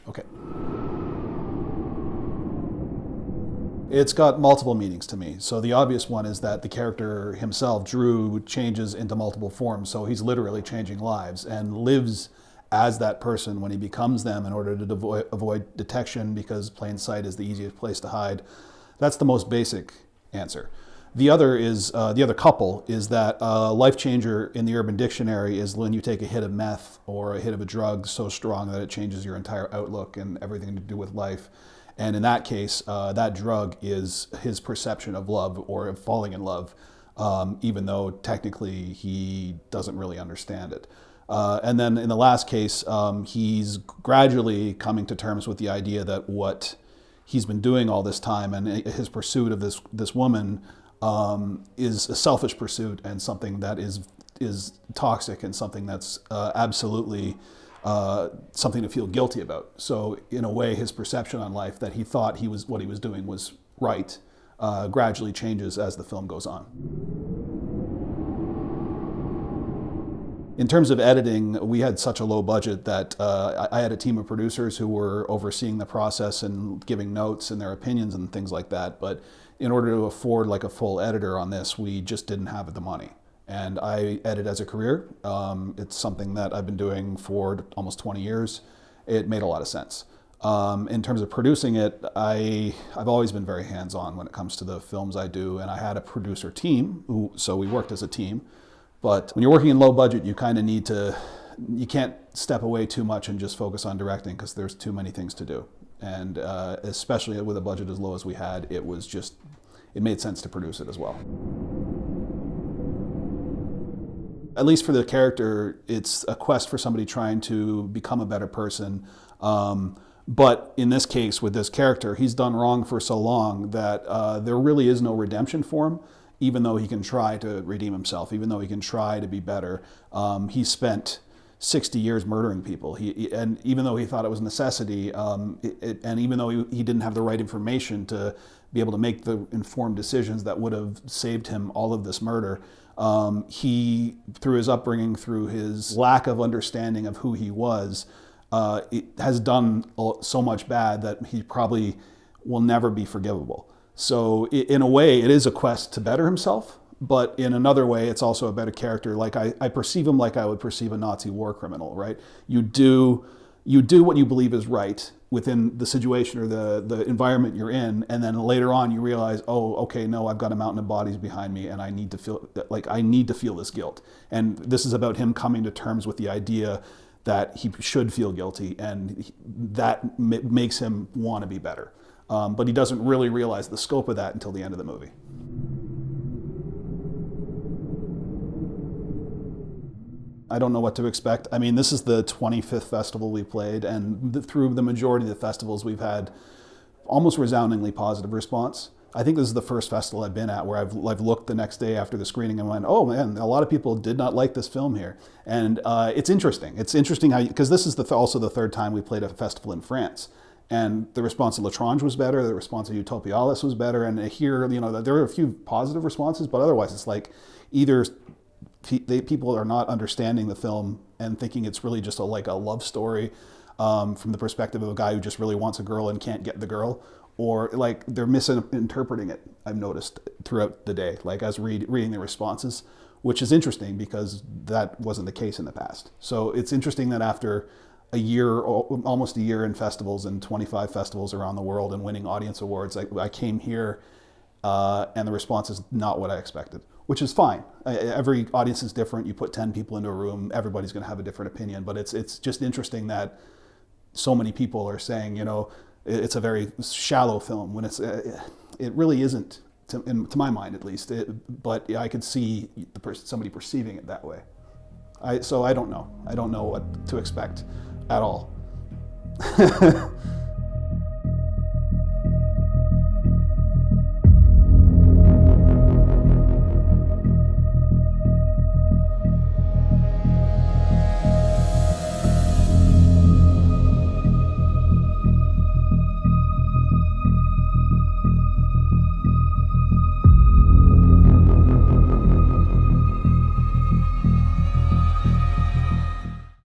Okay. It's got multiple meanings to me. So the obvious one is that the character himself, Drew, changes into multiple forms. So he's literally changing lives and lives as that person when he becomes them in order to avoid detection, because plain sight is the easiest place to hide. That's the most basic answer. The other couple is that life changer in the Urban Dictionary is when you take a hit of meth or a hit of a drug so strong that it changes your entire outlook and everything to do with life. And in that case, that drug is his perception of love or of falling in love, even though technically he doesn't really understand it. And then in the last case, he's gradually coming to terms with the idea that what he's been doing all this time and his pursuit of this woman is a selfish pursuit and something that is toxic and something that's absolutely something to feel guilty about. So in a way, his perception on life, that he thought what he was doing was right, gradually changes as the film goes on. In terms of editing, we had such a low budget that I had a team of producers who were overseeing the process and giving notes and their opinions and things like that. But in order to afford like a full editor on this, we just didn't have the money. And I edit as a career. It's something that I've been doing for almost 20 years. It made a lot of sense. In terms of producing it, I've always been very hands-on when it comes to the films I do, and I had a producer team, so we worked as a team. But when you're working in low budget, you kind of need to, you can't step away too much and just focus on directing because there's too many things to do. And especially with a budget as low as we had, it made sense to produce it as well. At least for the character, it's a quest for somebody trying to become a better person. But in this case, with this character, he's done wrong for so long that there really is no redemption for him, even though he can try to redeem himself, even though he can try to be better. He spent 60 years murdering people. And even though he thought it was a necessity, and even though he didn't have the right information to be able to make the informed decisions that would have saved him all of this murder, he, through his upbringing, through his lack of understanding of who he was, has done so much bad that he probably will never be forgivable. So in a way, it is a quest to better himself, but in another way, it's also a better character. Like I perceive him like I would perceive a Nazi war criminal, right? You do what you believe is right within the situation or the environment you're in, and then later on you realize, oh, okay, no, I've got a mountain of bodies behind me, and I need to feel this guilt. And this is about him coming to terms with the idea that he should feel guilty, and that makes him want to be better. But he doesn't really realize the scope of that until the end of the movie. I don't know what to expect. I mean, this is the 25th festival we played, and through the majority of the festivals, we've had almost resoundingly positive response. I think this is the first festival I've been at where I've looked the next day after the screening and went, oh man, a lot of people did not like this film here. And it's interesting. It's interesting how, because this is also the third time we played a festival in France. And the response to L'Étrange was better, the response to Utopialis was better, and here, there are a few positive responses, but otherwise it's like either people are not understanding the film and thinking it's really just like a love story from the perspective of a guy who just really wants a girl and can't get the girl, or like they're misinterpreting it, I've noticed throughout the day, like as reading the responses, which is interesting because that wasn't the case in the past. So it's interesting that after a year, almost a year in festivals and 25 festivals around the world and winning audience awards, I came here and the response is not what I expected, which is fine. Every audience is different. You put 10 people into a room, everybody's going to have a different opinion, but it's just interesting that so many people are saying, it's a very shallow film when it really isn't, to my mind at least, but I could see somebody perceiving it that way. So I don't know. I don't know what to expect at all.